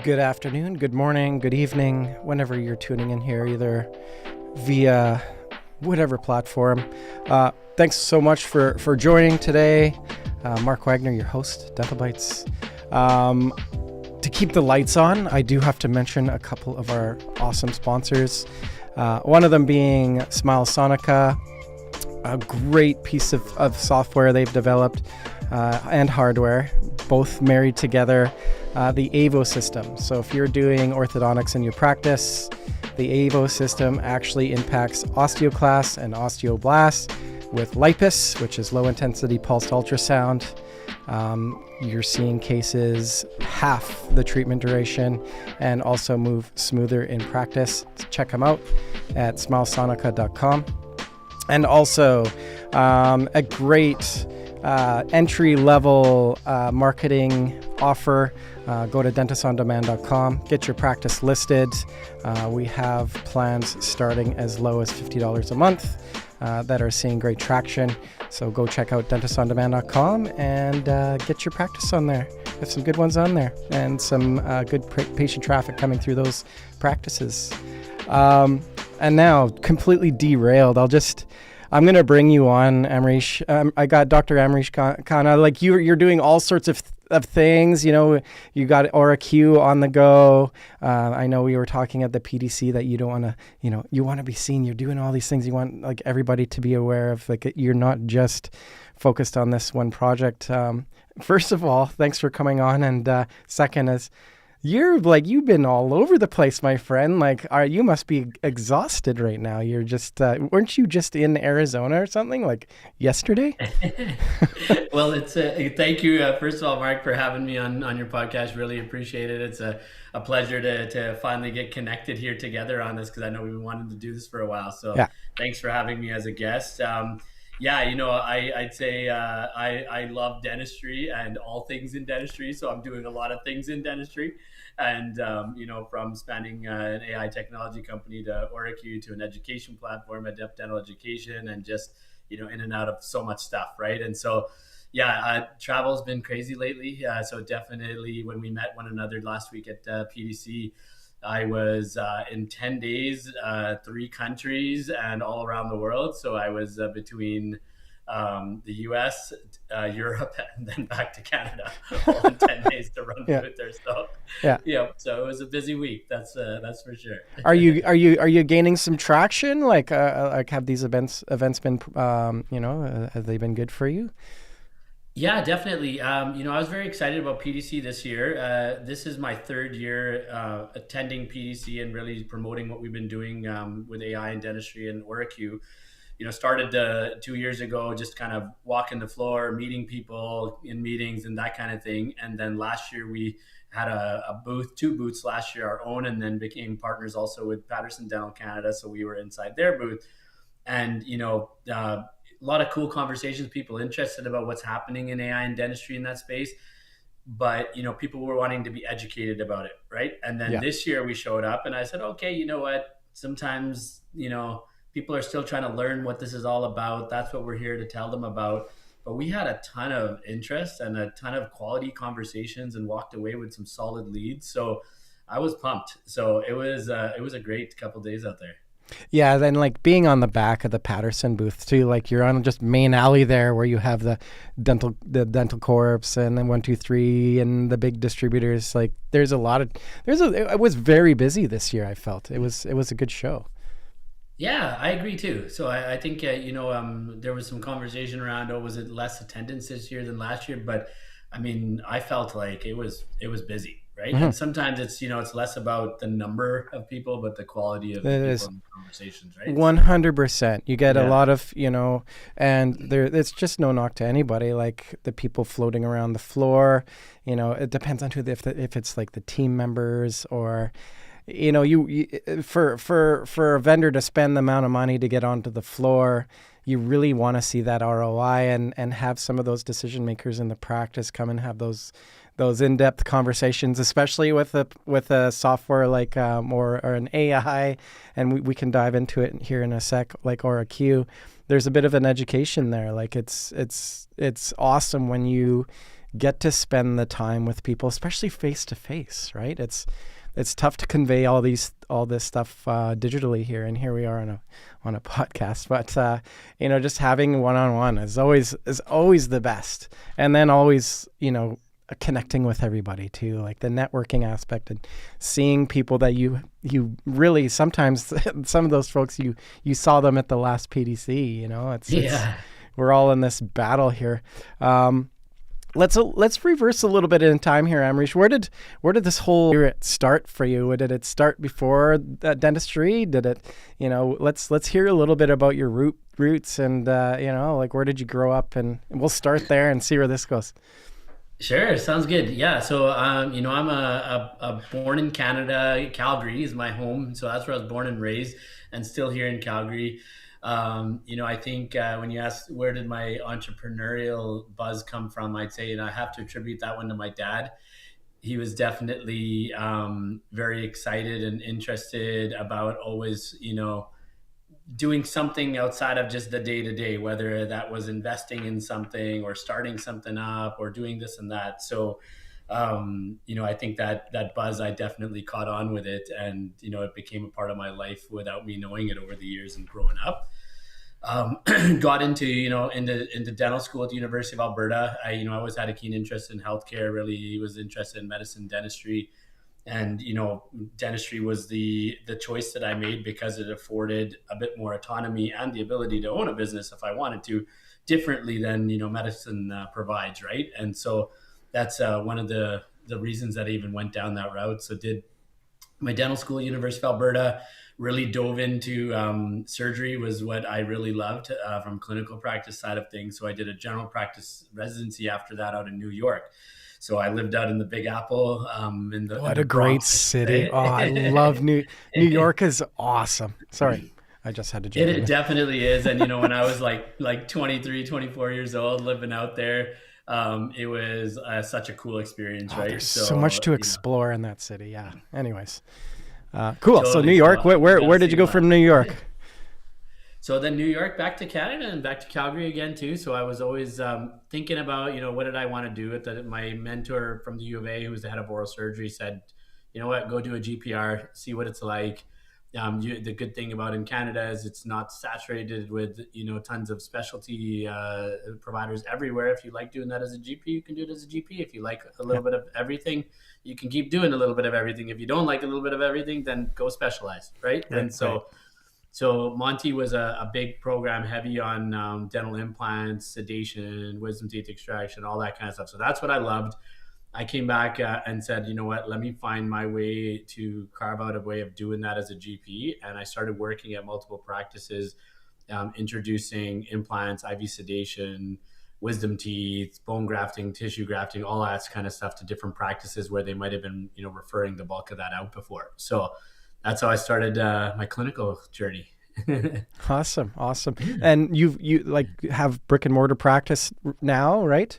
Good afternoon, good morning, good evening, whenever you're tuning in here, either via whatever platform. Thanks so much for joining today. Mark Wagner, your host, DentalBytes. To keep the lights on, I do have to mention a couple of our awesome sponsors. One of them being Smile Sonica, a great piece of software they've developed and hardware, both married together. The AVO system. So if you're doing orthodontics in your practice, the AVO system actually impacts osteoclasts and osteoblasts with LIPUS, which is low intensity pulsed ultrasound. You're seeing cases half the treatment duration and also move smoother in practice. Check them out at smilesonica.com. And also a great entry-level marketing offer. Go to dentistondemand.com, get your practice listed. We have plans starting as low as $50 a month that are seeing great traction. So go check out dentistondemand.com and get your practice on there. There's some good ones on there and some good patient traffic coming through those practices. And now, completely derailed, I'm going to bring you on, Amreesh. I got Dr. Amreesh Khanna. Like you're doing all sorts of things. You know, you got OraQ on the go. I know we were talking at the PDC that you don't want to, you want to be seen. You're doing all these things. You want like everybody to be aware of, like, you're not just focused on this one project. First of all, thanks for coming on. And second is, you've been all over the place, my friend. Like, you must be exhausted right now. You're just, weren't you just in Arizona or something like yesterday? Well, it's thank you. First of all, Mark, for having me on your podcast. Really appreciate it. It's a pleasure to finally get connected here together on this, because I know we've been wanting to do this for a while. So yeah. Thanks for having me as a guest. I'd say I love dentistry and all things in dentistry. So I'm doing a lot of things in dentistry. And, from spanning an AI technology company to OraQ to an education platform, Adept Dental Education, and just, in and out of so much stuff, right? And so, travel's been crazy lately. So definitely when we met one another last week at PDC, I was in 10 days, 3 countries and all around the world. So I was between the US, Europe, and then back to Canada all in 10 days to run through it there. So so it was a busy week. That's for sure. Are you gaining some traction? Like have these events been, have they been good for you? Yeah, definitely. I was very excited about PDC this year. This is my 3rd year attending PDC and really promoting what we've been doing with AI and dentistry and OraQ. Started 2 years ago, just kind of walking the floor, meeting people in meetings and that kind of thing. And then last year we had a booth, 2 booths last year, our own, and then became partners also with Patterson Dental Canada. So we were inside their booth, and, a lot of cool conversations, people interested about what's happening in AI and dentistry in that space. But, people were wanting to be educated about it. Right. And then this year we showed up and I said, okay, you know what, sometimes, people are still trying to learn what this is all about. That's what we're here to tell them about. But we had a ton of interest and a ton of quality conversations and walked away with some solid leads. So I was pumped. So it was a great couple of days out there. Yeah, then like being on the back of the Patterson booth too, like you're on just main alley there where you have the dental corps and then 123 and the big distributors. Like it was very busy this year. I felt it was a good show. Yeah, I agree too. So I think there was some conversation around, was it less attendance this year than last year? But I mean, I felt like it was busy. Right. Mm-hmm. And sometimes it's, it's less about the number of people, but the quality of the people in the conversations, right? 100%. You get a lot of, and it's just no knock to anybody, like the people floating around the floor, it depends on if it's like the team members or, for a vendor to spend the amount of money to get onto the floor, you really want to see that ROI and have some of those decision makers in the practice come and have those in-depth conversations, especially with a software like or an AI, and we can dive into it here in a sec, like OraQ. There's a bit of an education there. Like it's awesome when you get to spend the time with people, especially face to face, right? It's tough to convey all this stuff digitally here, and here we are on a podcast. But just having one-on-one is always the best, and then always connecting with everybody too, like the networking aspect and seeing people that you really sometimes some of those folks you saw them at the last PDC. It's we're all in this battle here. Let's reverse a little bit in time here, Amreesh. Where did this whole spirit start for you? Did it start before dentistry? Did it, let's hear a little bit about your roots and like where did you grow up? And we'll start there and see where this goes. Sure, sounds good. Yeah, so I'm a born in Canada. Calgary is my home, so that's where I was born and raised, and still here in Calgary. I think when you ask where did my entrepreneurial buzz come from, I'd say, I have to attribute that one to my dad. He was definitely very excited and interested about always, doing something outside of just the day to day, whether that was investing in something or starting something up or doing this and that. So, I think that buzz, I definitely caught on with it, and it became a part of my life without me knowing it over the years and growing up. Got into into dental school at the University of Alberta. I always had a keen interest in healthcare. Really was interested in medicine, dentistry, and dentistry was the choice that I made because it afforded a bit more autonomy and the ability to own a business if I wanted to, differently than medicine provides, right? And so that's one of the reasons that I even went down that route. So did my dental school at University of Alberta, really dove into surgery, was what I really loved from clinical practice side of things. So I did a general practice residency after that out in New York. So I lived out in the Big Apple. What a great city! Right? Oh, I love New York. Is awesome. Sorry, I just had to jump in. It definitely is. And when I was like 23, 24 years old, living out there, it was such a cool experience, right? There's so much to explore in that city. Yeah. Anyways, cool. Totally. So New York. Where did you go from New York? So then New York, back to Canada, and back to Calgary again too. So I was always thinking about, what did I want to do? My mentor from the U of A, who was the head of oral surgery, said, go do a GPR, see what it's like. The good thing about in Canada is it's not saturated with, tons of specialty providers everywhere. If you like doing that as a GP, you can do it as a GP. If you like a little bit of everything, you can keep doing a little bit of everything. If you don't like a little bit of everything, then go specialize, right? And so Monty was a big program heavy on dental implants, sedation, wisdom teeth extraction, all that kind of stuff. So that's what I loved. I came back and said, let me find my way to carve out a way of doing that as a GP. And I started working at multiple practices, introducing implants, IV sedation, wisdom teeth, bone grafting, tissue grafting, all that kind of stuff to different practices where they might have been, referring the bulk of that out before. So that's how I started my clinical journey. Awesome. And you like have brick and mortar practice now, right?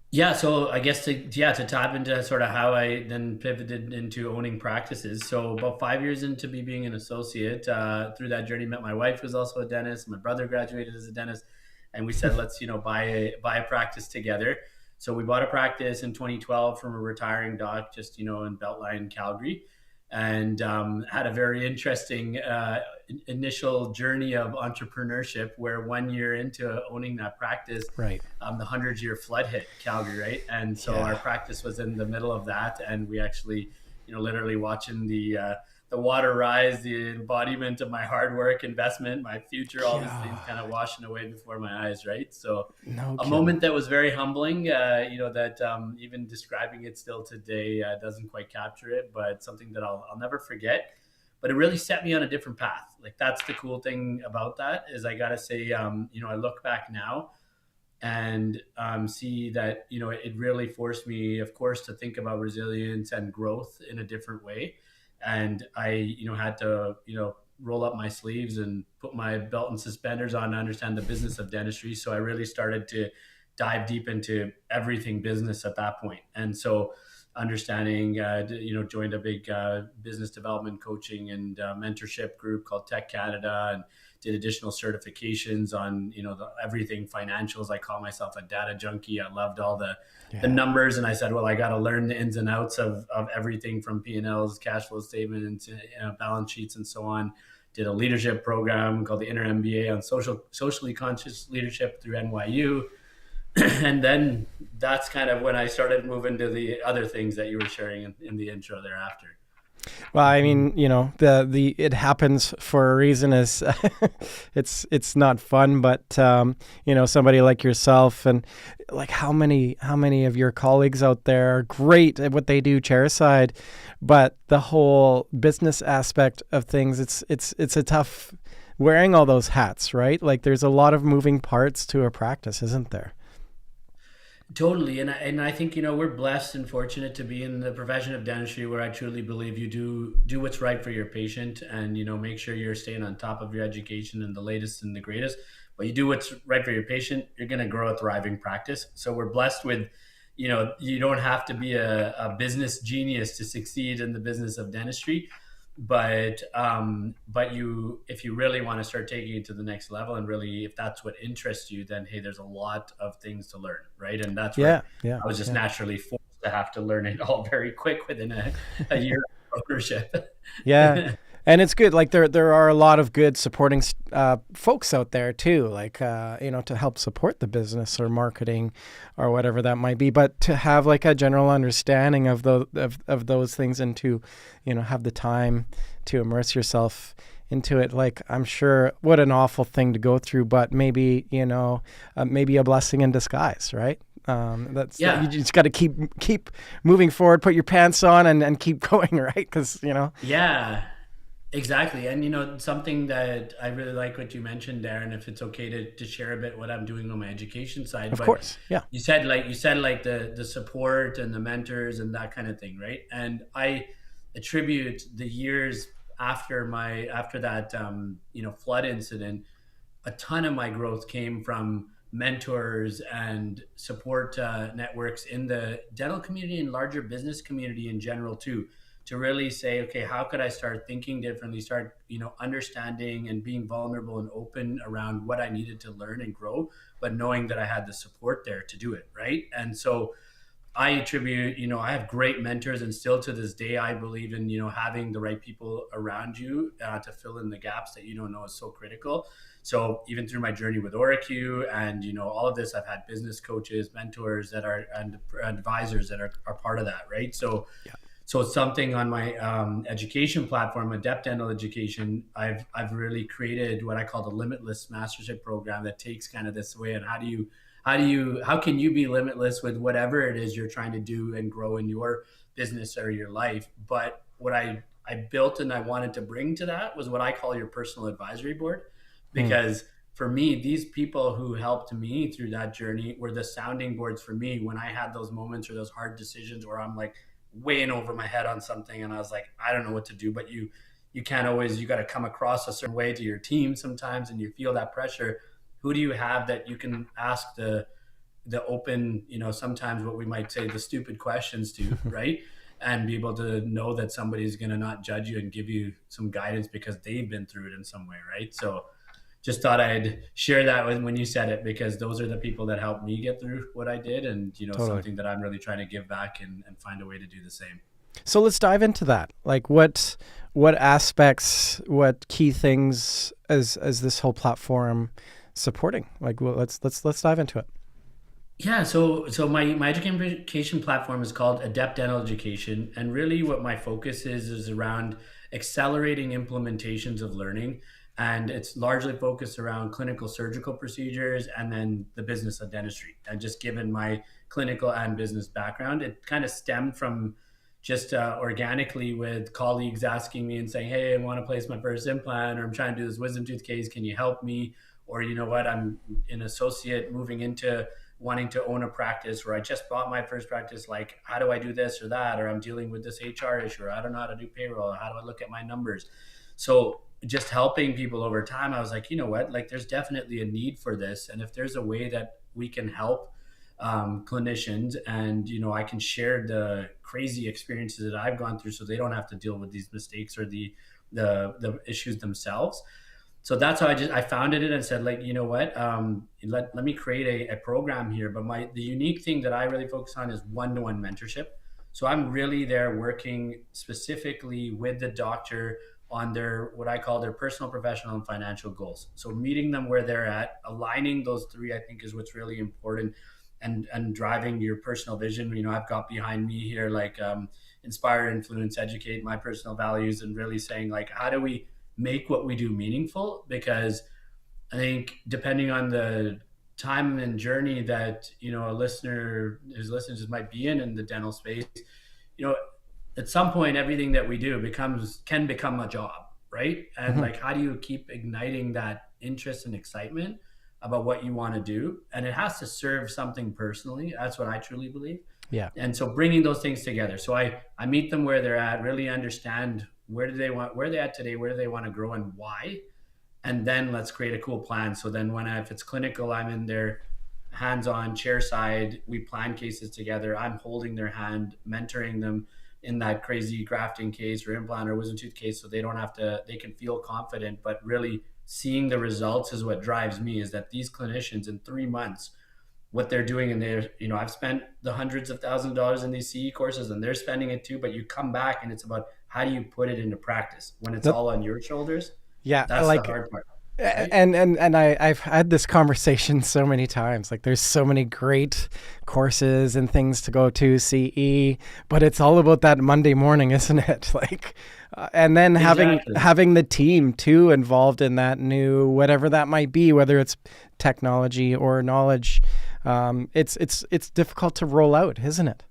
Yeah. So I guess to tap into sort of how I then pivoted into owning practices. So about 5 years into me being an associate, through that journey, met my wife, who's also a dentist. My brother graduated as a dentist, and we said, let's, buy a practice together. So we bought a practice in 2012 from a retiring doc, just, in Beltline, Calgary. And had a very interesting initial journey of entrepreneurship, where 1 year into owning that practice, right, the 100-year flood hit Calgary, right? And so our practice was in the middle of that, and we actually, literally watching the water rise, the embodiment of my hard work, investment, my future, all these things kind of washing away before my eyes, right? So moment that was very humbling, that even describing it still today doesn't quite capture it, but something that I'll never forget. But it really set me on a different path. Like, that's the cool thing about that, is I got to say, I look back now and see that, it really forced me, of course, to think about resilience and growth in a different way. And I, had to, roll up my sleeves and put my belt and suspenders on to understand the business of dentistry. So I really started to dive deep into everything business at that point. And so understanding, joined a big business development coaching and mentorship group called Tech Canada, and did additional certifications on, everything financials. I call myself a data junkie. I loved all the Yeah. numbers, and I said, well, I got to learn the ins and outs of everything from P&Ls, cash flow statements, balance sheets, and so on. Did a leadership program called the Inner MBA on socially conscious leadership through NYU. And then that's kind of when I started moving to the other things that you were sharing in the intro thereafter. Well, I mean, the it happens for a reason. Is it's not fun, but somebody like yourself, and like how many of your colleagues out there are great at what they do chairside, but the whole business aspect of things, it's a tough wearing all those hats, right? Like there's a lot of moving parts to a practice, isn't there? Totally. And I think, we're blessed and fortunate to be in the profession of dentistry, where I truly believe you do what's right for your patient, and, make sure you're staying on top of your education and the latest and the greatest. But you do what's right for your patient, you're going to grow a thriving practice. So we're blessed with, you don't have to be a business genius to succeed in the business of dentistry. But you, if you really want to start taking it to the next level, and really, if that's what interests you, then hey, there's a lot of things to learn, right? And that's Yeah, where yeah, I was just yeah. naturally forced to have to learn it all very quick within a year of ownership. Yeah, and it's good. Like there are a lot of good supporting folks out there too, like to help support the business or marketing or whatever that might be. But to have like a general understanding of those things, and to have the time to immerse yourself into it, like I'm sure what an awful thing to go through, but maybe maybe a blessing in disguise, right? That's Yeah. you just got to keep moving forward, put your pants on, and keep going, right? Because Yeah, exactly. And something that I really like what you mentioned, Darren, if it's okay to share a bit what I'm doing on my education side. of But course, yeah. you said like the support and the mentors and that kind of thing, right? And I attribute the years after that flood incident, a ton of my growth came from mentors and support networks in the dental community and larger business community in general too, to really say, okay, how could I start thinking differently, start understanding and being vulnerable and open around what I needed to learn and grow, but knowing that I had the support there to do it, right? And so I attribute, I have great mentors, and still to this day, I believe in, having the right people around you to fill in the gaps that you don't know is so critical. So even through my journey with OraQ and, all of this, I've had business coaches, mentors and advisors that are part of that, right? So, Yeah. so it's something on my education platform, Adept Dental Education. I've really created what I call the Limitless Mastership Program that takes kind of this way. And how can you be limitless with whatever it is you're trying to do and grow in your business or your life? But what I built and I wanted to bring to that was what I call your personal advisory board, Mm. because for me, these people who helped me through that journey were the sounding boards for me when I had those moments or those hard decisions where I'm like way in over my head on something, and I was like, I don't know what to do. But you can't always, you got to come across a certain way to your team sometimes, and you feel that pressure. Who do you have that you can ask the open, sometimes what we might say the stupid questions to, right? And be able to know that somebody's going to not judge you and give you some guidance because they've been through it in some way, right? So just thought I'd share that when you said it, because those are the people that helped me get through what I did, and Totally. something that I'm really trying to give back and find a way to do the same. So let's dive into that. Like what aspects, what key things as this whole platform supporting? Like, well, let's dive into it. Yeah, so my education platform is called Adept Dental Education, and really what my focus is around accelerating implementations of learning, and it's largely focused around clinical surgical procedures and then the business of dentistry. And just given my clinical and business background, it kind of stemmed from just organically with colleagues asking me and saying, "Hey, I want to place my first implant, or I'm trying to do this wisdom tooth case. Can you help me?" Or you know what, I'm an associate moving into wanting to own a practice, where I just bought my first practice. Like, how do I do this or that? Or I'm dealing with this HR issue, or I don't know how to do payroll. Or how do I look at my numbers? So just helping people over time, I was like, you know what, like there's definitely a need for this. And if there's a way that we can help clinicians, and, I can share the crazy experiences that I've gone through so they don't have to deal with these mistakes or the issues themselves. So that's how I founded it and said, like, you know what, let me create a program here. But the unique thing that I really focus on is one-to-one mentorship. So I'm really there working specifically with the doctor on their, what I call their personal, professional, and financial goals. So meeting them where they're at, aligning those three, I think, is what's really important, and driving your personal vision. I've got behind me here, like, inspire, influence, educate, my personal values, and really saying, like, how do we make what we do meaningful? Because I think depending on the time and journey that a listener, his listeners might be in the dental space, you know, at some point everything that we do can become a job, right? And Hmm. like, how do you keep igniting that interest and excitement about what you want to do? And it has to serve something personally. That's what I truly believe. Yeah. And so bringing those things together. So I meet them where they're at, really understand where they're at today, where do they want to grow, and why. And then let's create a cool plan. So then if it's clinical, I'm in their hands-on chair side, we plan cases together, I'm holding their hand, mentoring them in that crazy grafting case or implant or wisdom tooth case, so they can feel confident. But really seeing the results is what drives me, is that these clinicians in 3 months, what they're doing, and I've spent the hundreds of thousands of dollars in these CE courses, and they're spending it too. But you come back and it's about how do you put it into practice when it's That, all on your shoulders. yeah, That's the like, hard part, right? and I've had this conversation so many times. Like, there's so many great courses and things to go to CE, but it's all about that Monday morning, isn't it? Like, and then having Exactly. having the team too involved in that new whatever that might be, whether it's technology or knowledge. It's difficult to roll out, isn't it?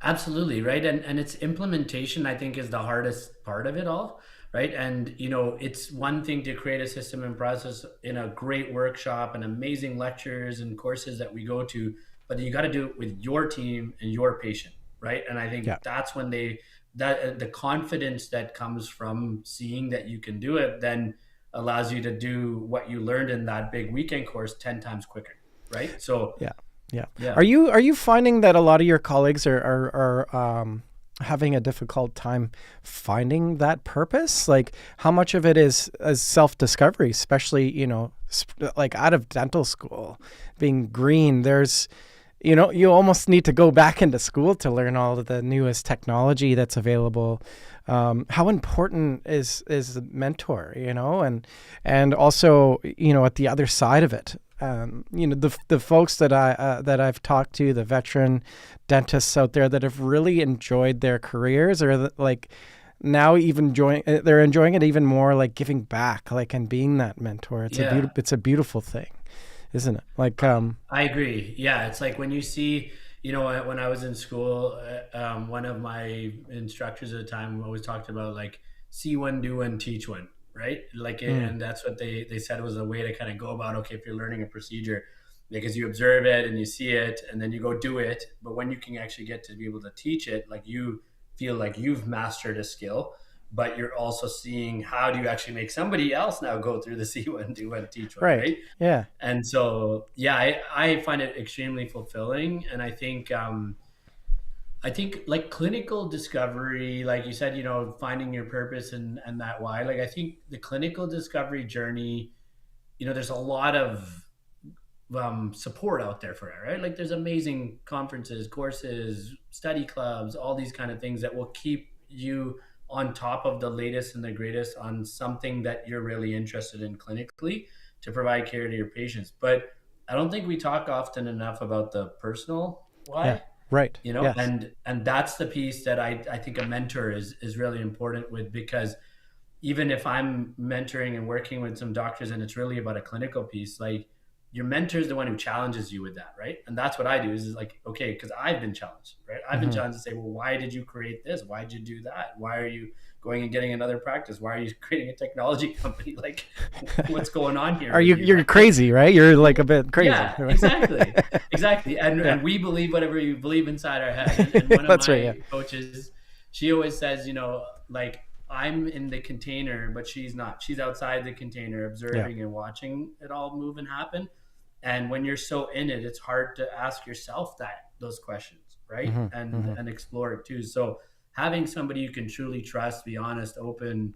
Absolutely, right. And its implementation, I think, is the hardest part of it all, right? And it's one thing to create a system and process in a great workshop and amazing lectures and courses that we go to, but you got to do it with your team and your patient, right? And I think Yeah. that's when the confidence that comes from seeing that you can do it then allows you to do what you learned in that big weekend course 10 times quicker, right? So Yeah, yeah. yeah. Are you finding that a lot of your colleagues are having a difficult time finding that purpose? Like, how much of it is as self discovery, especially like out of dental school, being green? You almost need to go back into school to learn all of the newest technology that's available. How important is the mentor, and also, at the other side of it, the folks that I've talked to, the veteran dentists out there that have really enjoyed their careers, or like now even they're enjoying it even more, like giving back, like, and being that mentor. Yeah. It's a beautiful thing, isn't it? Like, I agree. Yeah, it's like when you see, when I was in school, one of my instructors at the time always talked about, like, see one, do one, teach one, right? Like, mm, and that's what they said was a way to kind of go about, okay, if you're learning a procedure, because you observe it and you see it and then you go do it. But when you can actually get to be able to teach it, like, you feel like you've mastered a skill, but you're also seeing how do you actually make somebody else now go through the see one, do one, teach one, right. right? Yeah. And so yeah, I find it extremely fulfilling. And I think like clinical discovery, like you said, finding your purpose and that why, like, I think the clinical discovery journey, there's a lot of support out there for it, right? Like, there's amazing conferences, courses, study clubs, all these kind of things that will keep you on top of the latest and the greatest on something that you're really interested in clinically to provide care to your patients. But I don't think we talk often enough about the personal Yeah. why, Right. Yes. and that's the piece that I think a mentor is really important with, because even if I'm mentoring and working with some doctors and it's really about a clinical piece, like, your mentor is the one who challenges you with that, right? And that's what I do is like, okay, because I've been challenged, right? I've been Hmm. challenged to say, well, why did you create this? Why did you do that? Why are you going and getting another practice? Why are you creating a technology company? Like, what's going on here Are with you you, you're right? crazy, right? You're like a bit crazy. Yeah, exactly, exactly. And Yeah. and we believe whatever you believe inside our head. And one of That's right. my Yeah. coaches, she always says, like, I'm in the container, but she's not. She's outside the container, Yeah. observing and watching it all move and happen. And when you're so in it, it's hard to ask yourself those questions, right? Hmm. And Hmm. and explore it too. So having somebody you can truly trust, be honest, open,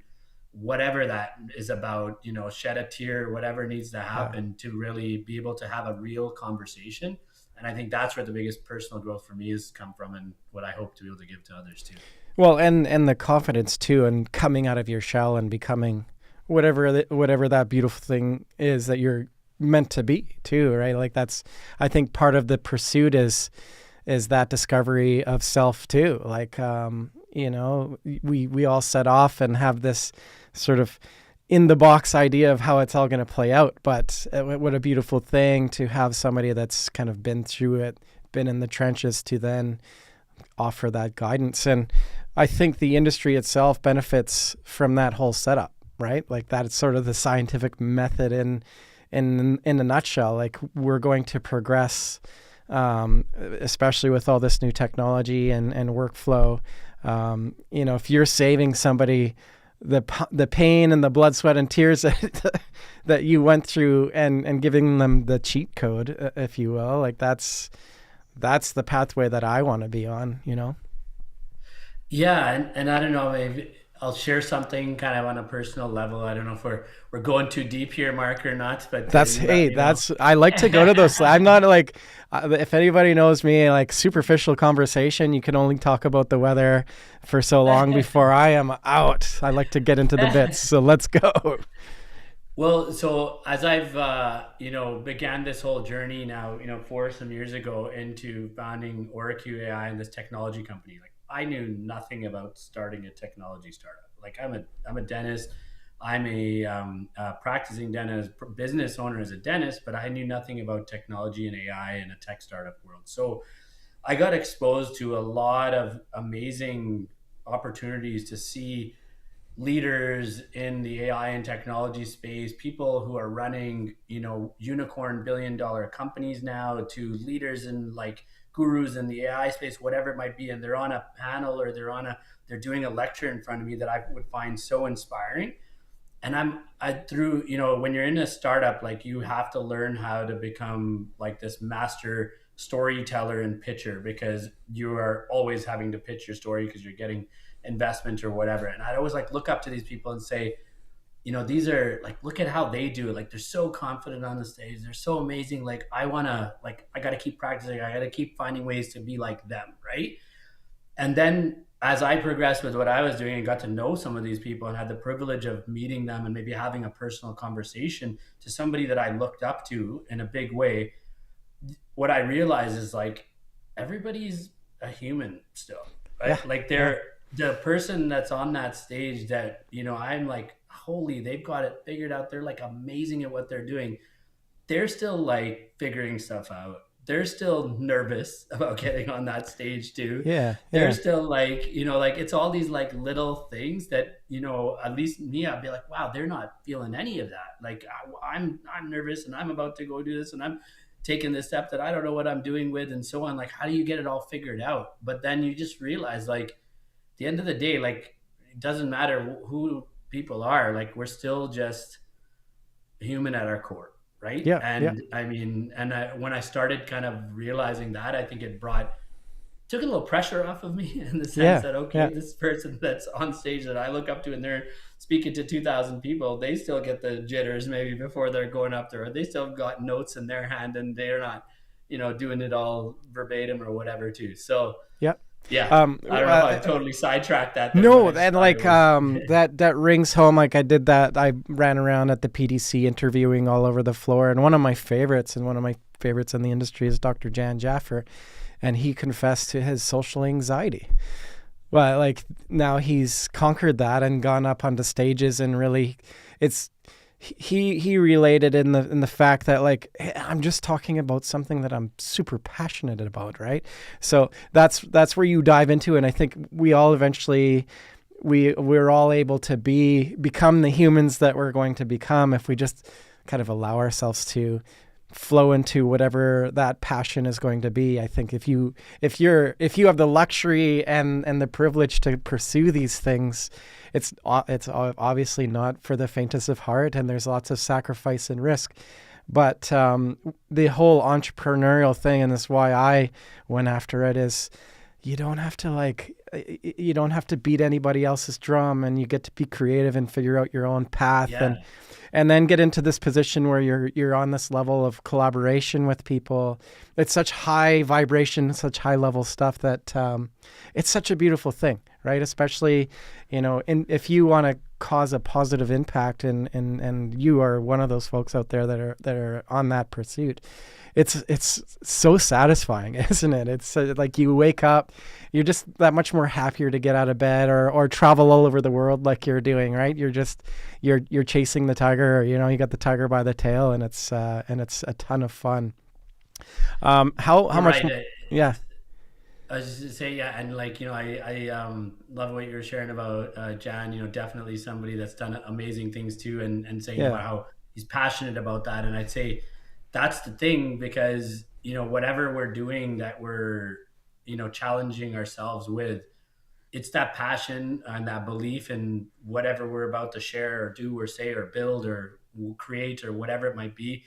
whatever that is about, shed a tear, whatever needs to Yeah. happen to really be able to have a real conversation. And I think that's where the biggest personal growth for me has come from, and what I hope to be able to give to others too. Well, and the confidence too, and coming out of your shell and becoming whatever that beautiful thing is that you're meant to be too, right? Like that's, I think part of the pursuit is that discovery of self too. Like, we all set off and have this sort of in the box idea of how it's all going to play out. But what a beautiful thing to have somebody that's kind of been through it, been in the trenches, to then offer that guidance. And I think the industry itself benefits from that whole setup, right? Like that is sort of the scientific method in a nutshell. Like we're going to progress, especially with all this new technology and workflow. If you're saving somebody the pain and the blood, sweat, and tears that you went through, and giving them the cheat code, if you will, like that's the pathway that I want to be on, Yeah, and I don't know, maybe I'll share something kind of on a personal level. I don't know if we're going too deep here, Mark, or not, but I like to go to those. I'm not like, if anybody knows me, like superficial conversation, you can only talk about the weather for so long before I am out. I like to get into the bits. So let's go. Well, so as I've began this whole journey now, some years ago into founding OraQ AI and this technology company, like I knew nothing about starting a technology startup. Like I'm a dentist. I'm a practicing dentist, business owner as a dentist, but I knew nothing about technology and AI in a tech startup world. So I got exposed to a lot of amazing opportunities to see leaders in the AI and technology space, people who are running, unicorn billion-dollar companies now, to leaders in like gurus in the AI space, whatever it might be. And they're on a panel or they're doing a lecture in front of me that I would find so inspiring. And when you're in a startup, like you have to learn how to become like this master storyteller and pitcher, because you are always having to pitch your story because you're getting investment or whatever. And I'd always like look up to these people and say, these are like, look at how they do it. Like they're so confident on the stage. They're so amazing. Like I got to keep practicing. I got to keep finding ways to be like them. Right. And then as I progressed with what I was doing and got to know some of these people and had the privilege of meeting them and maybe having a personal conversation to somebody that I looked up to in a big way, what I realized is like, everybody's a human still, right? Yeah. Like the person that's on that stage that, I'm like, holy, they've got it figured out. They're like amazing at what they're doing. They're still like figuring stuff out. They're still nervous about getting on that stage too. Yeah. They're still like, like it's all these like little things that, at least me, I'd be like, wow, they're not feeling any of that. Like I'm nervous and I'm about to go do this and I'm taking this step that I don't know what I'm doing with and so on. Like, how do you get it all figured out? But then you just realize like at the end of the day, like it doesn't matter who people are, like we're still just human at our core. Right. Yeah. And I mean, when I started kind of realizing that, I think took a little pressure off of me in the sense that, this person that's on stage that I look up to and they're speaking to 2,000 people, they still get the jitters maybe before they're going up there, or they still got notes in their hand and they're not, doing it all verbatim or whatever too. So yeah. I don't know if I totally sidetracked that. No, and like that rings home. Like I did that. I ran around at the PDC interviewing all over the floor, and one of my favorites in the industry is Dr. Jan Jaffer, and he confessed to his social anxiety. Well, like now he's conquered that and gone up onto stages, and really, he related in the fact that like, hey, I'm just talking about something that I'm super passionate about, right? So that's where you dive into, and I think we all eventually we're all able to become the humans that we're going to become if we just kind of allow ourselves to flow into whatever that passion is going to be. I think if you have the luxury and the privilege to pursue these things, it's obviously not for the faintest of heart, and there's lots of sacrifice and risk. But the whole entrepreneurial thing, and that's why I went after it, is you don't have to you don't have to beat anybody else's drum, and you get to be creative and figure out your own path, Yeah. and then get into this position where you're on this level of collaboration with people. It's such high vibration, such high level stuff that it's such a beautiful thing, right? Especially, if you want to cause a positive impact, and you are one of those folks out there that are on that pursuit. It's so satisfying, isn't it? It's like you wake up, you're just that much more happier to get out of bed or travel all over the world like you're doing, right? You're chasing the tiger, or, you got the tiger by the tail, and it's a ton of fun. How much? Right. Yeah. I was just to say, yeah, and I love what you're sharing about Jan. Definitely somebody that's done amazing things too, and saying about how he's passionate about that. And I'd say that's the thing, because whatever we're doing that we're challenging ourselves with, it's that passion and that belief in whatever we're about to share or do or say or build or create or whatever it might be,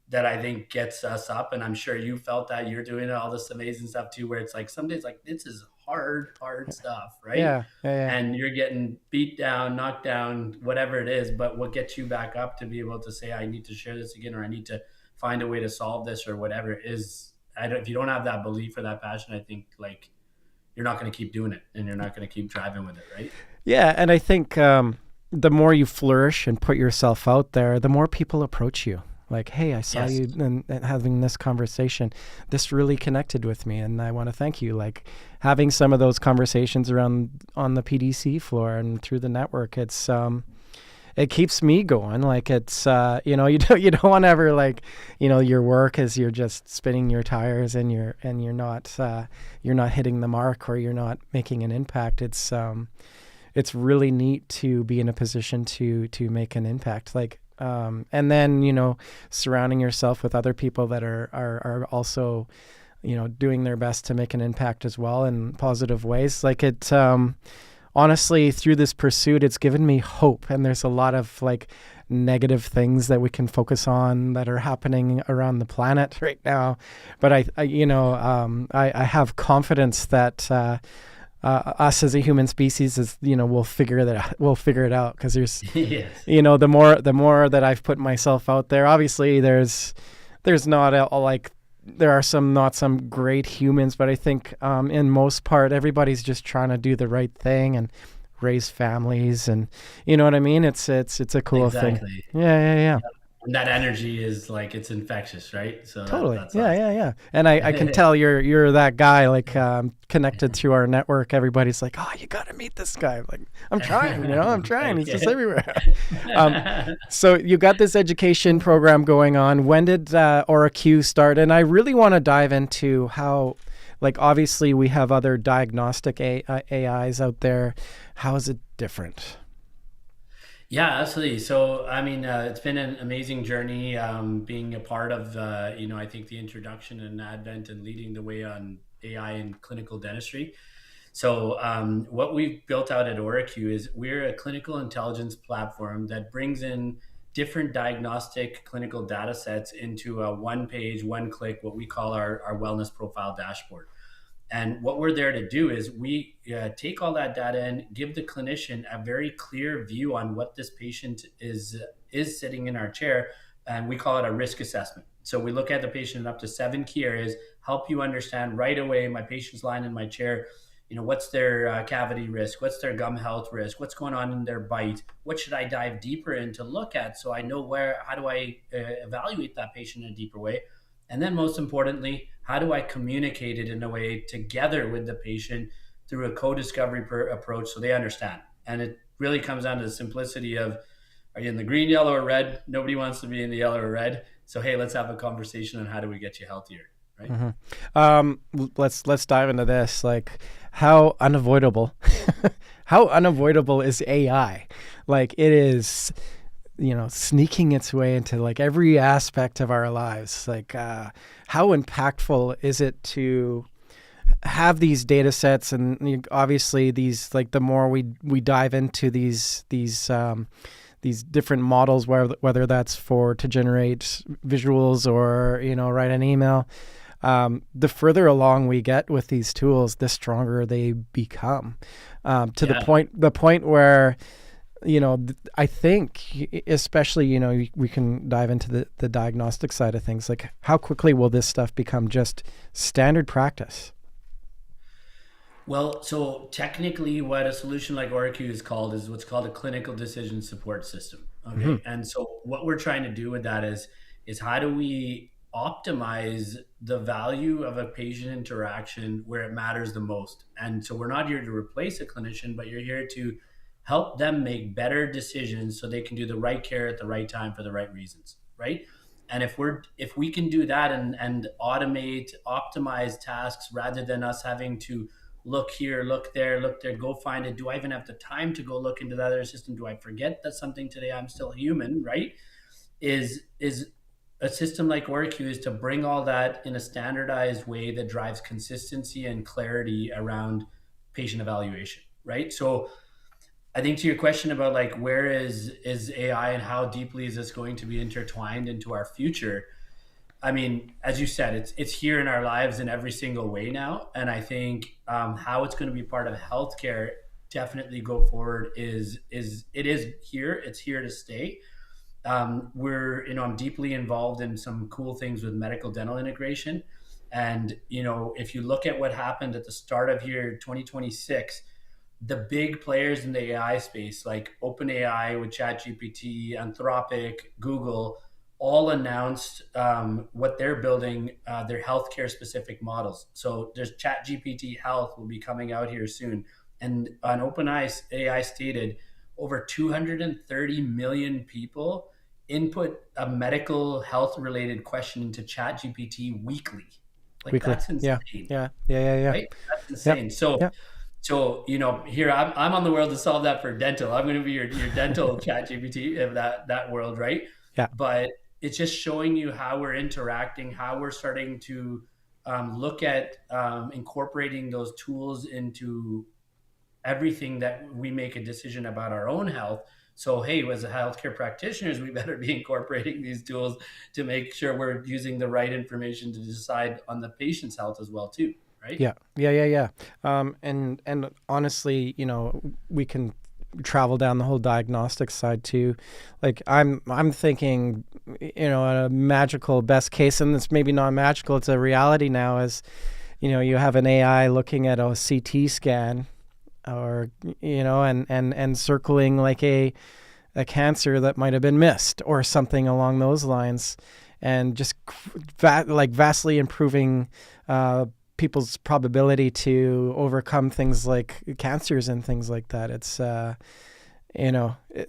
that I think gets us up. And I'm sure you felt that you're doing all this amazing stuff too, where it's like some days like this is hard stuff, right? Yeah. And you're getting beat down, knocked down, whatever it is. But what gets you back up to be able to say, I need to share this again, or I need to find a way to solve this, or whatever it is. If you don't have that belief or that passion, I think you're not going to keep doing it, and you're not going to keep driving with it, right? Yeah, and I think the more you flourish and put yourself out there, the more people approach you. Like, hey, I saw you and having this conversation. This really connected with me, and I want to thank you. Like, having some of those conversations around on the PDC floor and through the network, it keeps me going. Like, it's you don't want to ever your work is you're just spinning your tires and you're not hitting the mark, or you're not making an impact. It's really neat to be in a position to make an impact. And then, surrounding yourself with other people that are also, doing their best to make an impact as well in positive ways. Honestly, through this pursuit, it's given me hope. And there's a lot of negative things that we can focus on that are happening around the planet right now. But I have confidence that us as a human species we'll figure it out, because there's Yes. the more that I've put myself out there. Obviously there's not there are not some great humans, but I think in most part everybody's just trying to do the right thing and raise families, and you know what I mean. It's a cool thing. Yeah. And that energy is it's infectious, right? So totally. That's Yeah, awesome. yeah. And I can tell you're that guy, connected through our network. Everybody's like, oh, you got to meet this guy. I'm trying, I'm trying. He's just everywhere. So you got this education program going on. When did OraQ start? And I really want to dive into how, obviously we have other diagnostic AIs out there. How is it different? Yeah, absolutely. So, I mean, it's been an amazing journey being a part of, I think the introduction and advent and leading the way on AI in clinical dentistry. So, what we've built out at OraQ is we're a clinical intelligence platform that brings in different diagnostic clinical data sets into a one page, one click, what we call our wellness profile dashboard. And what we're there to do is we take all that data and give the clinician a very clear view on what this patient is sitting in our chair, and we call it a risk assessment. So we look at the patient in up to 7 key areas, help you understand right away, my patient's lying in my chair, what's their cavity risk, what's their gum health risk, what's going on in their bite, what should I dive deeper in to look at, so I know how do I evaluate that patient in a deeper way. And then most importantly, how do I communicate it in a way together with the patient through a co-discovery approach so they understand? And it really comes down to the simplicity of, are you in the green, yellow, or red? Nobody wants to be in the yellow or red. So, hey, let's have a conversation on how do we get you healthier, right? Mm-hmm. Let's dive into this. How unavoidable, is AI? It is, sneaking its way into every aspect of our lives. How impactful is it to have these data sets? And obviously these, the more we dive into these different models, whether that's to generate visuals or, write an email, The further along we get with these tools, the stronger they become. To Yeah. the point where, I think, especially, we can dive into the diagnostic side of things. Like, how quickly will this stuff become just standard practice? Well, so technically, what a solution like OraQ is called is what's called a clinical decision support system. Hmm. Okay, and so what we're trying to do with that is how do we optimize the value of a patient interaction where it matters the most? And so we're not here to replace a clinician, but you're here to help them make better decisions so they can do the right care at the right time for the right reasons, right? And if we can do that and automate, optimize tasks rather than us having to look here, look there, go find it. Do I even have the time to go look into the other system? Do I forget that something today? I'm still human, right? Is a system like OraQ is to bring all that in a standardized way that drives consistency and clarity around patient evaluation, right? So I think to your question about like where is AI and how deeply is this going to be intertwined into our future? I mean, as you said, it's here in our lives in every single way now, and I think how it's going to be part of healthcare definitely go forward is it is here. It's here to stay. I'm deeply involved in some cool things with medical dental integration, and if you look at what happened at the start of here 2026, the big players in the AI space, like OpenAI with ChatGPT, Anthropic, Google, all announced what they're building, their healthcare specific models. So there's ChatGPT Health will be coming out here soon. And on OpenAI stated over 230 million people input a medical health related question into ChatGPT weekly. Like Weekly. that's Yeah. insane, Yeah. Yeah. Yeah. Yeah. right? That's Yep. insane. So Yep. so, here I'm on the world to solve that for dental. I'm going to be your dental chat GPT of that world, right? Yeah. But it's just showing you how we're interacting, how we're starting to look at incorporating those tools into everything that we make a decision about our own health. So, hey, as a healthcare practitioners, we better be incorporating these tools to make sure we're using the right information to decide on the patient's health as well, too, right? Yeah, yeah, yeah, yeah. And honestly, we can travel down the whole diagnostic side too. Like, I'm thinking, a magical best case, and it's maybe not magical. It's a reality now. Is you have an AI looking at a CT scan, or and circling like a cancer that might have been missed or something along those lines, and just vastly improving people's probability to overcome things like cancers and things like that. It's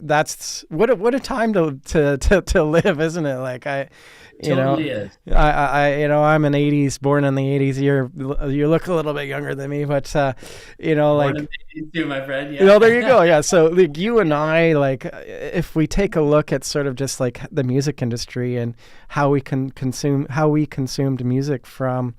that's what a time to live, isn't it? Like you know Totally is. I'm an 80s, born in the 80s. You look a little bit younger than me, but Born in like, the 80s too, my friend. Yeah. there you go. Yeah. So like you and I, like, if we take a look at sort of just like the music industry and how we consumed music from,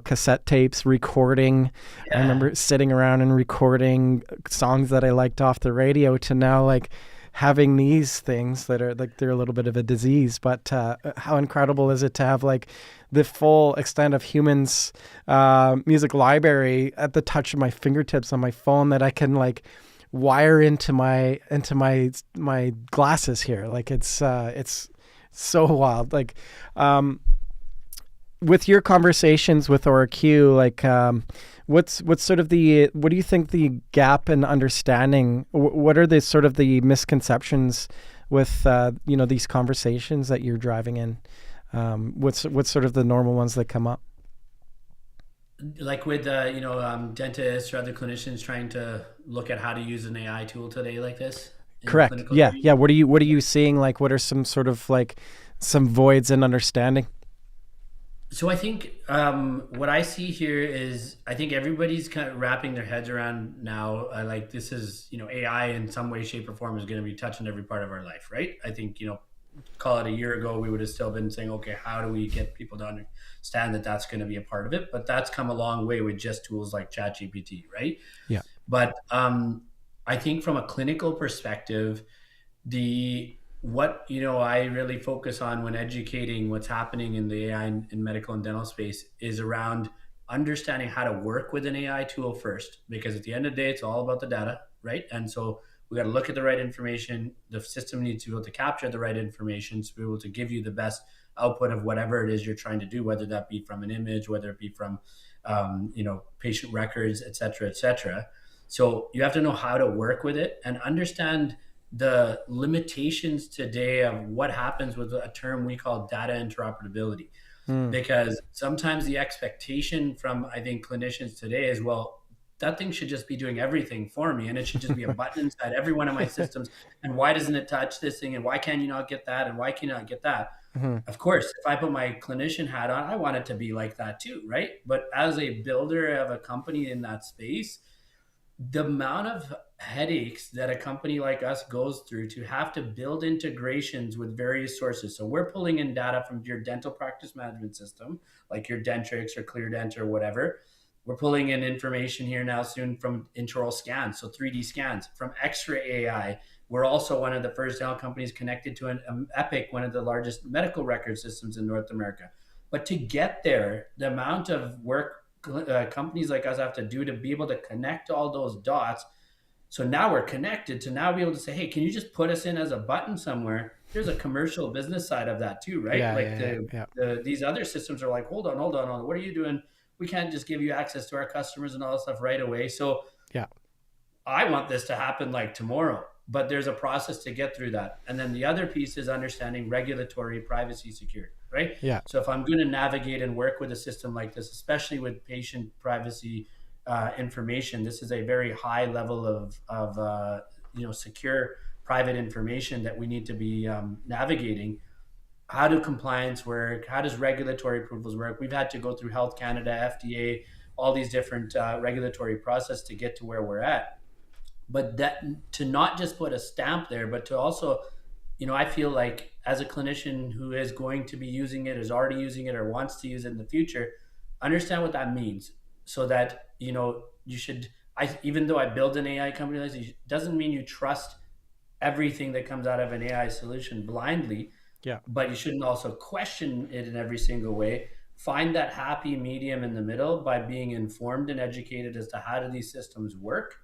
cassette tapes, recording. I Yeah. remember sitting around and recording songs that I liked off the radio, to now like having these things that are like, they're a little bit of a disease. But how incredible is it to have like the full extent of humans' music library at the touch of my fingertips on my phone, that I can like wire into my glasses here. Like, it's so wild. Like, with your conversations with OraQ, like, what's sort of what do you think the gap in understanding? What are the sort of the misconceptions with these conversations that you're driving in? What's sort of the normal ones that come up? Like with dentists or other clinicians trying to look at how to use an AI tool today like this in Correct. clinical Yeah. use. Yeah. What are you seeing? Like, what are some sort of like some voids in understanding? So I think what I see here is I think everybody's kind of wrapping their heads around now. Like this is AI in some way, shape, or form is going to be touching every part of our life, right? I think call it a year ago, we would have still been saying, okay, how do we get people to understand that that's going to be a part of it? But that's come a long way with just tools like ChatGPT, right? Yeah. But I think from a clinical perspective, the what I really focus on when educating what's happening in the AI in medical and dental space is around understanding how to work with an AI tool first, because at the end of the day, it's all about the data, right? And so we got to look at the right information. The system needs to be able to capture the right information to be able to give you the best output of whatever it is you're trying to do, whether that be from an image, whether it be from patient records, et cetera, et cetera. So you have to know how to work with it and understand the limitations today of what happens with a term we call data interoperability. Mm. Because sometimes the expectation from, I think, clinicians today is, well, that thing should just be doing everything for me, and it should just be a button inside every one of my systems. And why doesn't it touch this thing? And why can you not get that? And why can you not get that? Mm-hmm. Of course, if I put my clinician hat on, I want it to be like that too, right? But as a builder of a company in that space, the amount of headaches that a company like us goes through to have to build integrations with various sources. So we're pulling in data from your dental practice management system, like your Dentrix or ClearDent or whatever. We're pulling in information here now soon from intraoral scans, so 3D scans, from X-ray AI. We're also one of the first dental companies connected to an Epic, one of the largest medical record systems in North America. But to get there, the amount of work companies like us have to do to be able to connect all those dots. So now we're connected to now be able to say, hey, can you just put us in as a button somewhere? There's a commercial business side of that too, right? These other systems are like, hold on, what are you doing? We can't just give you access to our customers and all that stuff right away. So Yeah. I want this to happen like tomorrow, but there's a process to get through that. And then the other piece is understanding regulatory, privacy, security, right? Yeah. So if I'm going to navigate and work with a system like this, especially with patient privacy information, this is a very high level of secure private information that we need to be navigating. How do compliance work? How does regulatory approvals work? We've had to go through Health Canada, FDA, all these different regulatory process to get to where we're at. But that, to not just put a stamp there, but to also, I feel like as a clinician who is going to be using it, is already using it, or wants to use it in the future, understand what that means, so that you should. Even though I build an AI company like this, doesn't mean you trust everything that comes out of an AI solution blindly. Yeah. But you shouldn't also question it in every single way. Find that happy medium in the middle by being informed and educated as to how do these systems work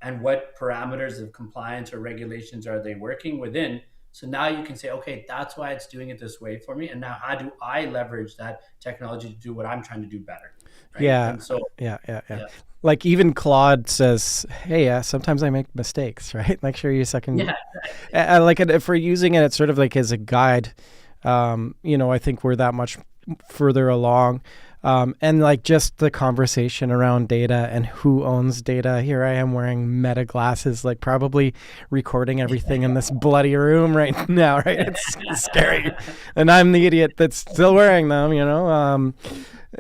and what parameters of compliance or regulations are they working within. So now you can say, okay, that's why it's doing it this way for me. And now how do I leverage that technology to do what I'm trying to do better? Right? Yeah. And so, yeah. Like even Claude says, hey, sometimes I make mistakes, right? Make sure you second. Yeah. Like if we're using it, it's sort of like as a guide. I think we're that much further along. And like just the conversation around data and who owns data. Here I am wearing Meta glasses, like probably recording everything in this bloody room right now, right? It's scary. And I'm the idiot that's still wearing them,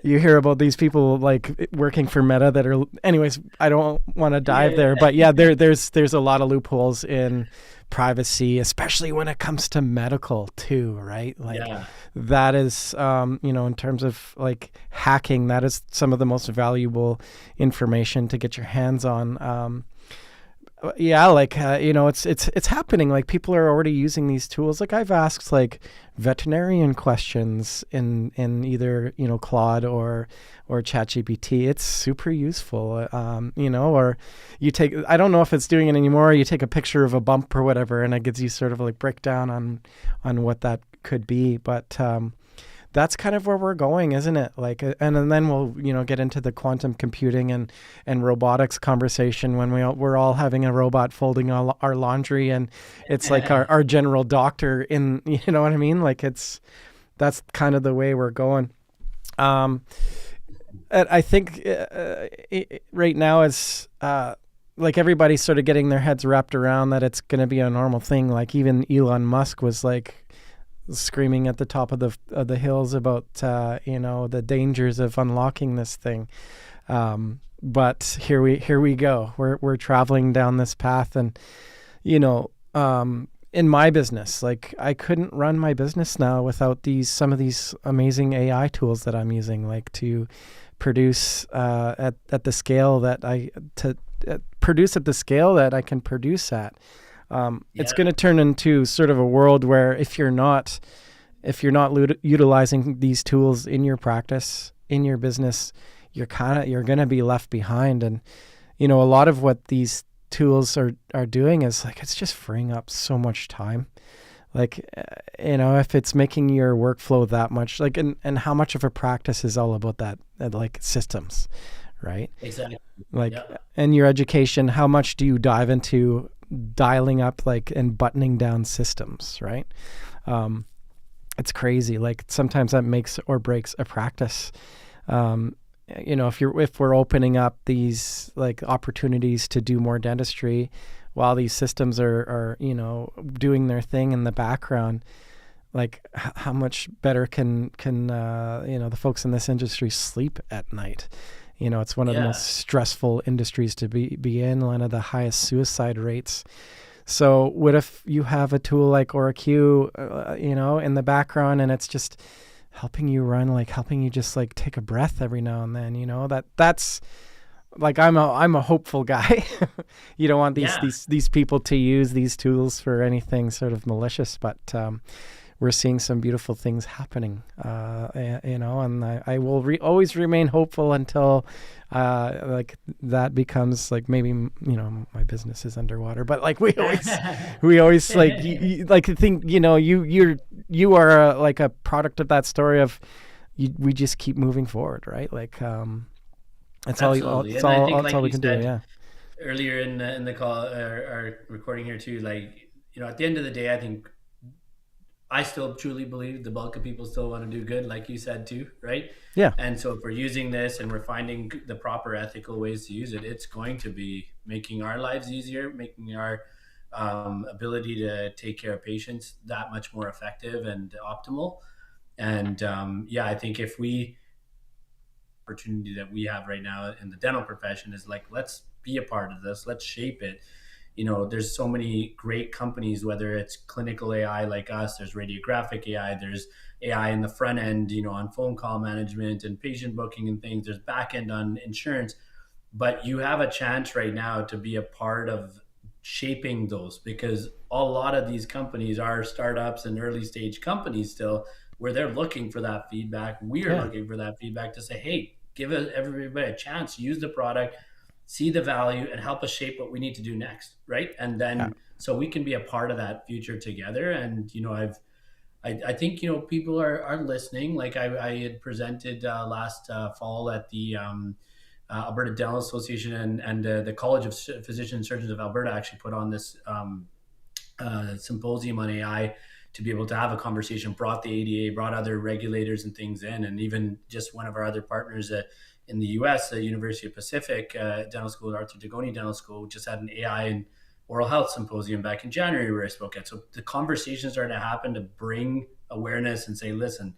You hear about these people like working for Meta that are, anyways, I don't want to dive there, but yeah, there's a lot of loopholes in privacy, especially when it comes to medical too, right? Like that is, in terms of like hacking, that is some of the most valuable information to get your hands on. It's happening. Like people are already using these tools. Like I've asked like veterinarian questions in either Claude or ChatGPT. It's super useful. Or you take, I don't know if it's doing it anymore. You take a picture of a bump or whatever, and it gives you sort of like breakdown on what that could be. But that's kind of where we're going, isn't it? Like, and then we'll, get into the quantum computing and robotics conversation when we're all having a robot folding all our laundry, and it's like our general doctor in, you know what I mean? Like that's kind of the way we're going. I think right now is like everybody's sort of getting their heads wrapped around that it's going to be a normal thing. Like even Elon Musk was like screaming at the top of the hills about the dangers of unlocking this thing, but here we go. We're traveling down this path, and in my business, like I couldn't run my business now without some of these amazing AI tools that I'm using, like to produce at the scale that produce at the scale that I can produce at. It's Yeah. going to turn into sort of a world where if you're not utilizing these tools in your practice, in your business, you're going to be left behind. And a lot of what these tools are doing is like, it's just freeing up so much time. Like, if it's making your workflow that much, like, and how much of a practice is all about that, like systems, right? Exactly. Like, Yeah. in your education, how much do you dive into dialing up, like, and buttoning down systems, right? It's crazy. Like, sometimes that makes or breaks a practice. If we're opening up these like opportunities to do more dentistry while these systems are doing their thing in the background, like how much better can the folks in this industry sleep at night? It's one of the Yeah. most stressful industries to be in, one of the highest suicide rates. So what if you have a tool like OraQ, in the background, and it's just helping you just like take a breath every now and then, that's like, I'm a hopeful guy. You don't want Yeah. these people to use these tools for anything sort of malicious, but we're seeing some beautiful things happening, and I will always remain hopeful until like that becomes like, maybe, my business is underwater, but like we always like, like think, you are like a product of that story of we just keep moving forward, right? Like, that's Absolutely. And I think, that's like all we you can do. said Yeah. earlier in the call, our recording here too, like, at the end of the day, I think I still truly believe the bulk of people still want to do good, like you said too, right? Yeah. And so if we're using this and we're finding the proper ethical ways to use it, it's going to be making our lives easier, making our ability to take care of patients that much more effective and optimal. And yeah, I think if we opportunity that we have right now in the dental profession is like, let's be a part of this, let's shape it. There's so many great companies, whether it's clinical AI like us, there's radiographic AI, there's AI in the front end, on phone call management and patient booking and things, there's back end on insurance. But you have a chance right now to be a part of shaping those, because a lot of these companies are startups and early stage companies still, where they're looking for that feedback. We are Yeah. looking for that feedback to say, hey, give everybody a chance, use the product, see the value, and help us shape what we need to do next, right? And Yeah. then so we can be a part of that future together. And I think people are listening. Like I had presented last fall at the Alberta Dental Association, and the College of Physicians and Surgeons of Alberta actually put on this symposium on AI to be able to have a conversation, brought the ADA, brought other regulators and things in, and even just one of our other partners in the US, the University of Pacific Dental School, Arthur Dagoni Dental School, just had an AI and oral health symposium back in January where I spoke at. So the conversations are to happen to bring awareness and say, listen,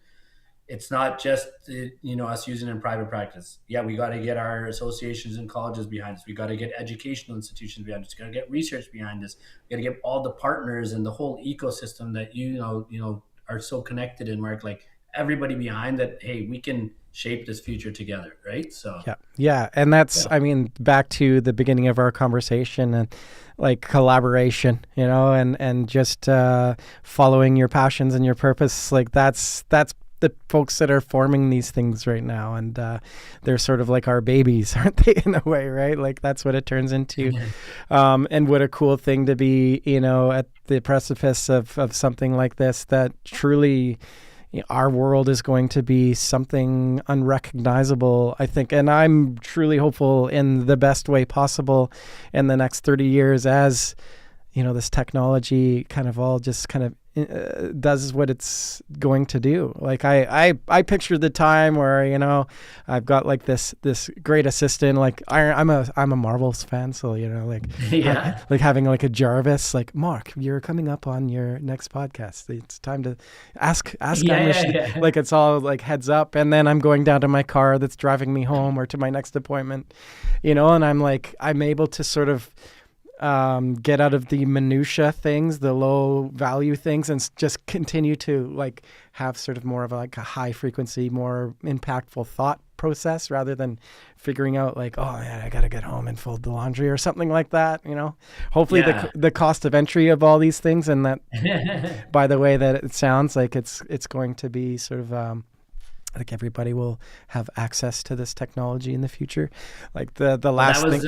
it's not just us using it in private practice. Yeah, we got to get our associations and colleges behind us. We got to get educational institutions behind us. We got to get research behind us. We got to get all the partners and the whole ecosystem that are so connected in, Mark. Like everybody behind that. Hey, we can shape this future together, right? So Yeah. And that's, yeah. I mean, back to the beginning of our conversation, and like collaboration, and just following your passions and your purpose. Like that's the folks that are forming these things right now. And they're sort of like our babies, aren't they, in a way, right? Like that's what it turns into. And what a cool thing to be, at the precipice of something like this, that truly our world is going to be something unrecognizable, I think. And I'm truly hopeful in the best way possible in the next 30 years as, this technology kind of all just kind of does what it's going to do. Like I picture the time where, I've got like this great assistant, like I'm a Marvels fan. So, like, Yeah. like having like a Jarvis, like, Mark, you're coming up on your next podcast. It's time to ask Amreesh. Yeah. Like it's all like heads up. And then I'm going down to my car that's driving me home or to my next appointment, and I'm able to sort of get out of the minutia things, the low value things, and just continue to like have sort of more of like a high frequency, more impactful thought process rather than figuring out like, oh man, I got to get home and fold the laundry or something like that. Hopefully Yeah. the cost of entry of all these things, and that by the way that it sounds like it's going to be sort of like everybody will have access to this technology in the future. Like the Well, last thing.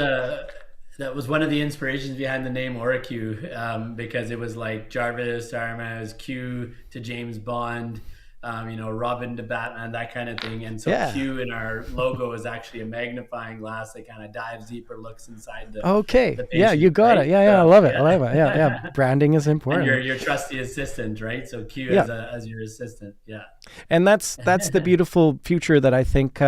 that was one of the inspirations behind the name OraQ, because it was like Jarvis to Iron Man, it was Q to James Bond, Robin to Batman, that kind of thing. And so Yeah. Q in our logo is actually a magnifying glass that kind of dives deeper, looks inside Okay. the Yeah, patient, you got it. right? Yeah, yeah, I So love it. I love it. Yeah, yeah. yeah. Branding is And important. your trusty assistant, right? So Q Yeah. as your assistant. Yeah. And that's the beautiful future that I think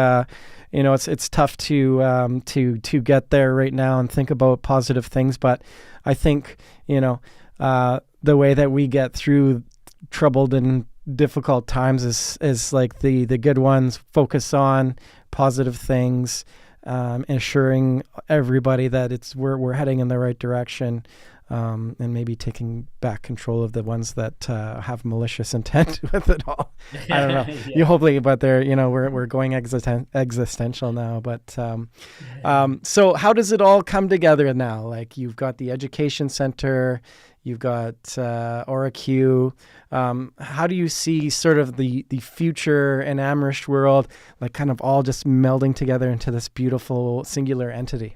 it's tough to get there right now and think about positive things, but I think the way that we get through troubled and difficult times is like the good ones focus on positive things, assuring everybody that we're heading in the right direction. And maybe taking back control of the ones that have malicious intent with it all. I don't know. You Yeah. hopefully, but they're we're going existential now. But so how does it all come together now? Like you've got the education center, you've got OraQ. How do you see sort of the future in Amrish world, like kind of all just melding together into this beautiful singular entity?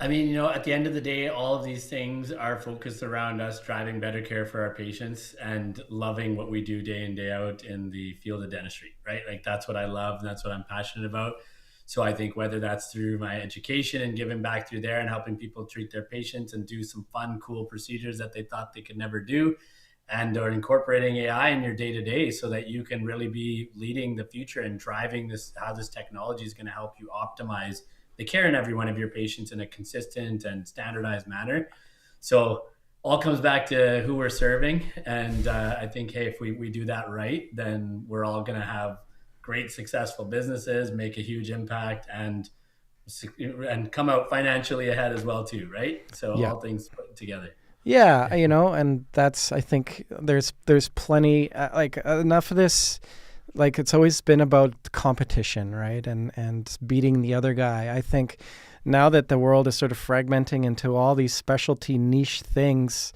I mean, at the end of the day, all of these things are focused around us driving better care for our patients and loving what we do day in, day out in the field of dentistry, right? Like that's what I love and that's what I'm passionate about. So I think whether that's through my education and giving back through there and helping people treat their patients and do some fun, cool procedures that they thought they could never do, and or incorporating AI in your day to day so that you can really be leading the future and driving this, how this technology is going to help you optimize the care in every one of your patients in a consistent and standardized manner. So all comes back to who we're serving. And I think, hey, if we do that right, then we're all going to have great, successful businesses, make a huge impact, and come out financially ahead as well too, right? So Yeah. all things put together. Yeah, and that's I think there's plenty like enough of this. Like it's always been about competition, right? And beating the other guy. I think now that the world is sort of fragmenting into all these specialty niche things,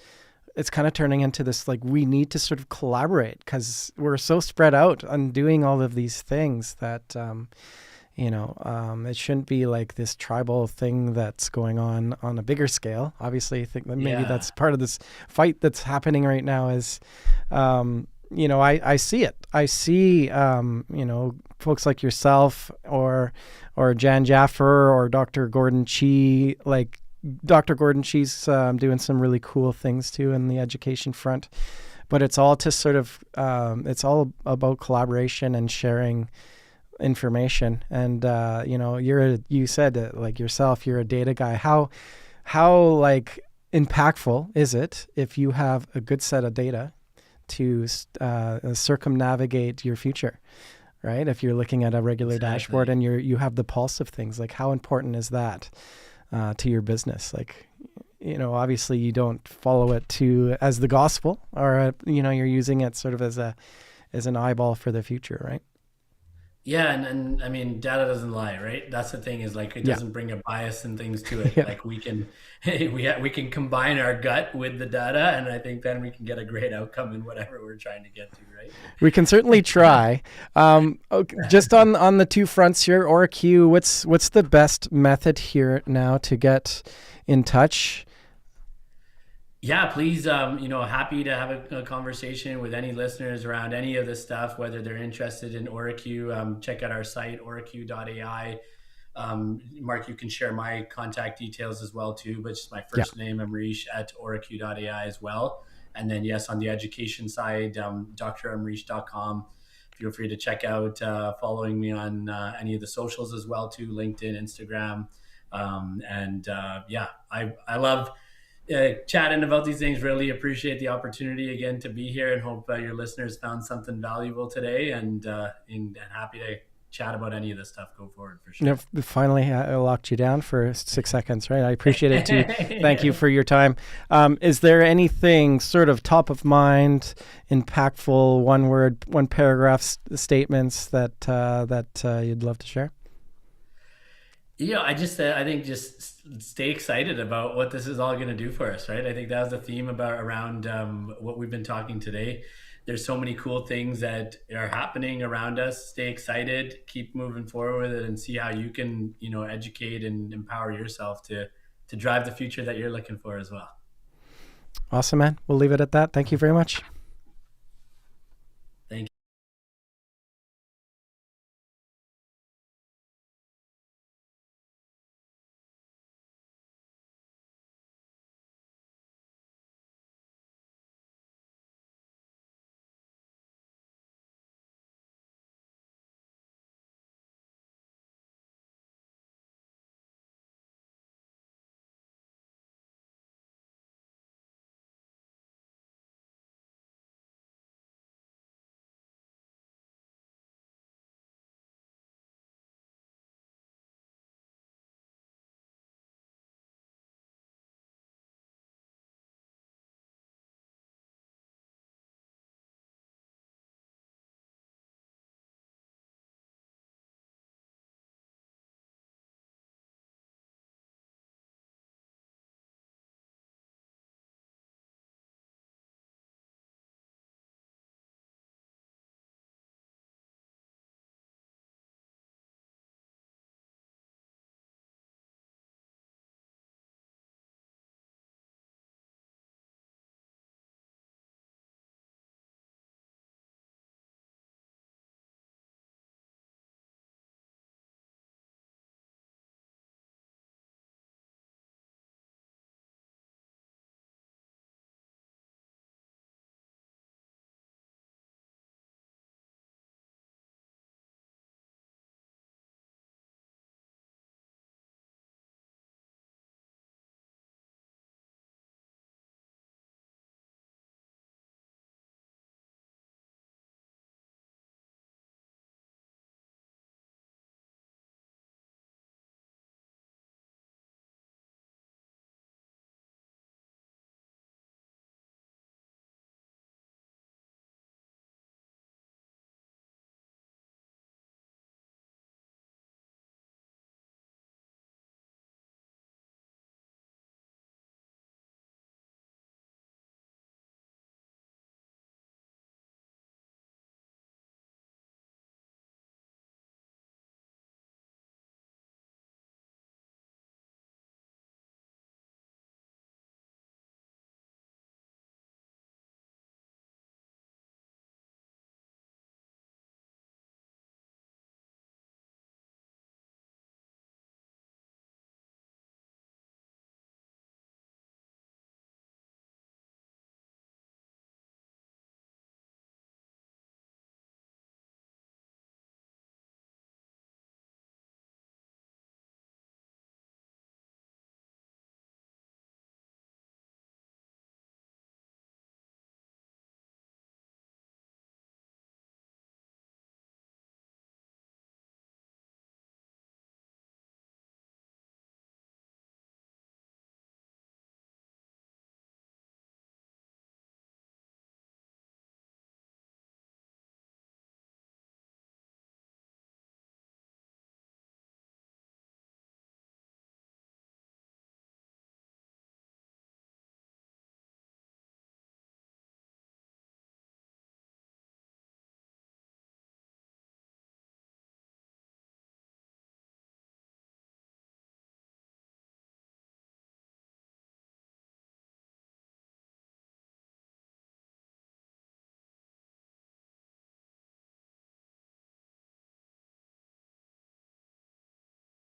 it's kind of turning into this like we need to sort of collaborate because we're so spread out on doing all of these things that it shouldn't be like this tribal thing that's going on a bigger scale. Obviously, I think that maybe Yeah. that's part of this fight that's happening right now is, I see it. I see, folks like yourself or Jan Jaffer or Dr. Gordon Chi, like Dr. Gordon Chi's doing some really cool things too in the education front. But it's all to sort of, it's all about collaboration and sharing information. And you said like yourself, you're a data guy. How like impactful is it if you have a good set of data to circumnavigate your future, right? If you're looking at a regular dashboard Exactly. and you have the pulse of things, like how important is that to your business? Like, obviously you don't follow it as the gospel, or you're using it sort of as an eyeball for the future, right? Yeah, and I mean, data doesn't lie, right? That's the thing is like it Yeah. doesn't bring a bias and things to it. Yeah. Like we can, we can combine our gut with the data, and I think then we can get a great outcome in whatever we're trying to get to, We can certainly try. Okay, just on the two fronts here, OraQ, what's the best method here now to get in touch? Yeah, please, happy to have a conversation with any listeners around any of this stuff, whether they're interested in OraQ. Check out our site, oraq.ai. Mark, you can share my contact details as well too, but just my Yeah. first name, Amreesh, at oraq.ai as well. And then yes, on the education side, dramreesh.com. Feel free to check out following me on any of the socials as well too, LinkedIn, Instagram. I love chatting about these things. Really appreciate the opportunity again to be here, and hope your listeners found something valuable today. And happy to chat about any of this stuff, go forward for You sure. know, finally, I locked you down for 6 seconds, right? I appreciate it too. Thank you for your time. Is there anything sort of top of mind, impactful, one word, one paragraph statements that you'd love to share? I think just stay excited about what this is all going to do for us, right? I think that was the theme about around what we've been talking today. There's so many cool things that are happening around us. Stay excited, keep moving forward with it, and see how you can, educate and empower yourself to drive the future that you're looking for as well. Awesome, man. We'll leave it at that. Thank you very much.